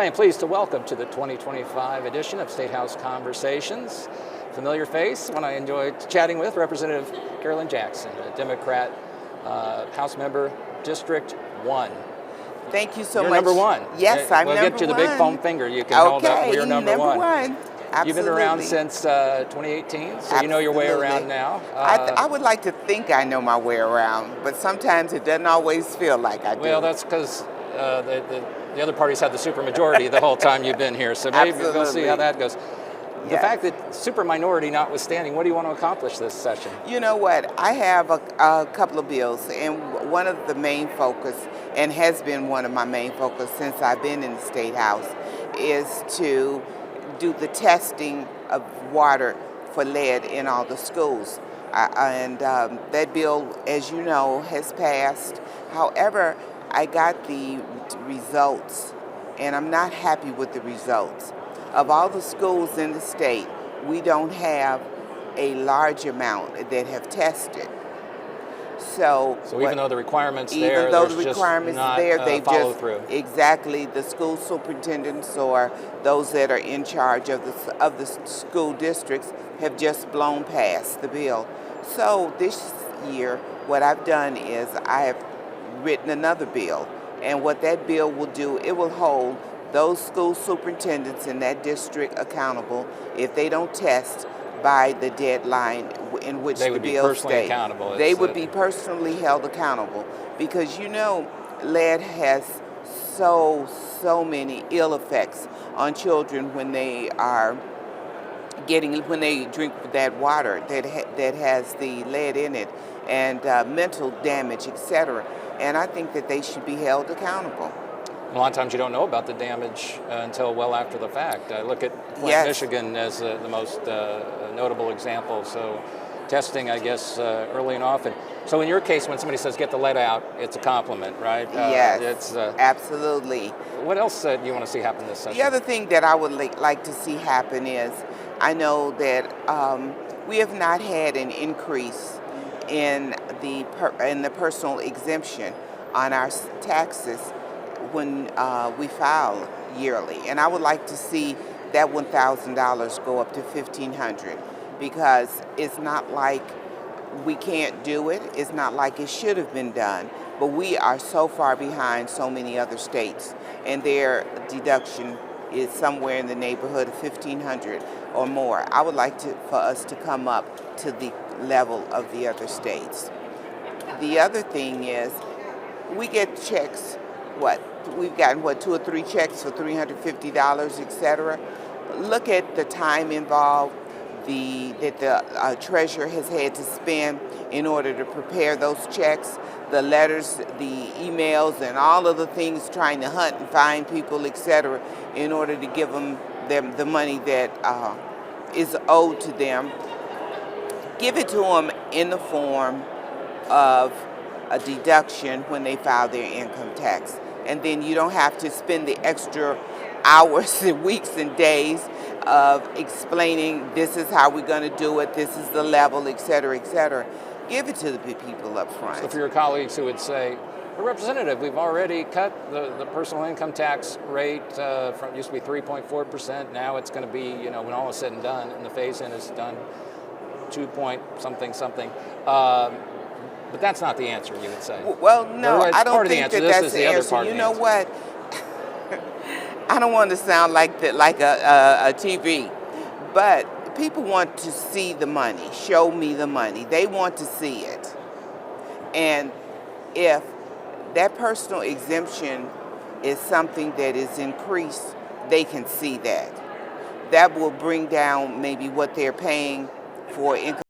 I am pleased to welcome to the 2025 edition of Statehouse Conversations. Familiar face, one I enjoyed chatting with, Representative Carolyn Jackson, a Democrat, House Member, District 1. Thank you so You're much. number one. Yes, I'm we'll number one. We'll get you the big foam finger. You can hold up. We're number one. Absolutely. You've been around since 2018, so you know your way around now. I would like to think I know my way around, but sometimes it doesn't always feel like I do. Well, that's because the other parties had the supermajority the whole time you've been here, so maybe we'll see how that goes. The fact that super minority notwithstanding, what do you want to accomplish this session? You know what? I have a couple of bills, and one of the main focus, and has been one of my main focus since I've been in the State House, is to do the testing of water for lead in all the schools. That bill, as you know, has passed. However, I got the results, and I'm not happy with the results. Of all the schools in the state, we don't have a large amount that have tested. So even though the requirements there, even though the there's requirements just not there, they follow just through. Exactly. The school superintendents or those that are in charge of the school districts have just blown past the bill. So this year, what I've done is I have written another bill, and what that bill will do, it will hold those school superintendents in that district accountable if they don't test by the deadline in which the bill states. They would be personally held accountable, because you know lead has so many ill effects on children when they drink that water that has the lead in it, and mental damage, etc. And I think that they should be held accountable. A lot of times you don't know about the damage until well after the fact. I look at Flint, Michigan as the most notable example. So testing, I guess, early and often. So in your case, when somebody says get the lead out, it's a compliment, right? Yes, absolutely. What else do you want to see happen this session? The other thing that I would like to see happen is, I know that we have not had an increase in the personal exemption on our taxes when we file yearly, and I would like to see that $1,000 go up to $1,500, because it's not like we can't do it. It's not like it should have been done, but we are so far behind so many other states, and their deduction is somewhere in the neighborhood of $1,500 or more. I would like for us to come up to the level of the other states. The other thing is, we get checks. We've gotten 2 or 3 checks for $350, etc. Look at the time involved that the treasurer has had to spend in order to prepare those checks, the letters, the emails, and all of the things, trying to hunt and find people, etc., in order to give them the money that is owed to them. Give it to them in the form of a deduction when they file their income tax. And then you don't have to spend the extra hours and weeks and days of explaining this is how we're going to do it, this is the level, et cetera, et cetera. Give it to the people up front. So for your colleagues who would say, Representative, we've already cut the personal income tax rate from used to be 3.4%. Now it's going to be, when all is said and done, and the phase-in is done, 2 point something. But that's not the answer, you would say. Well, no, I don't think that's the answer. You know what? I don't want to sound like a TV, but people want to see the money. Show me the money. They want to see it. And if that personal exemption is something that is increased, they can see that. That will bring down maybe what they're paying for income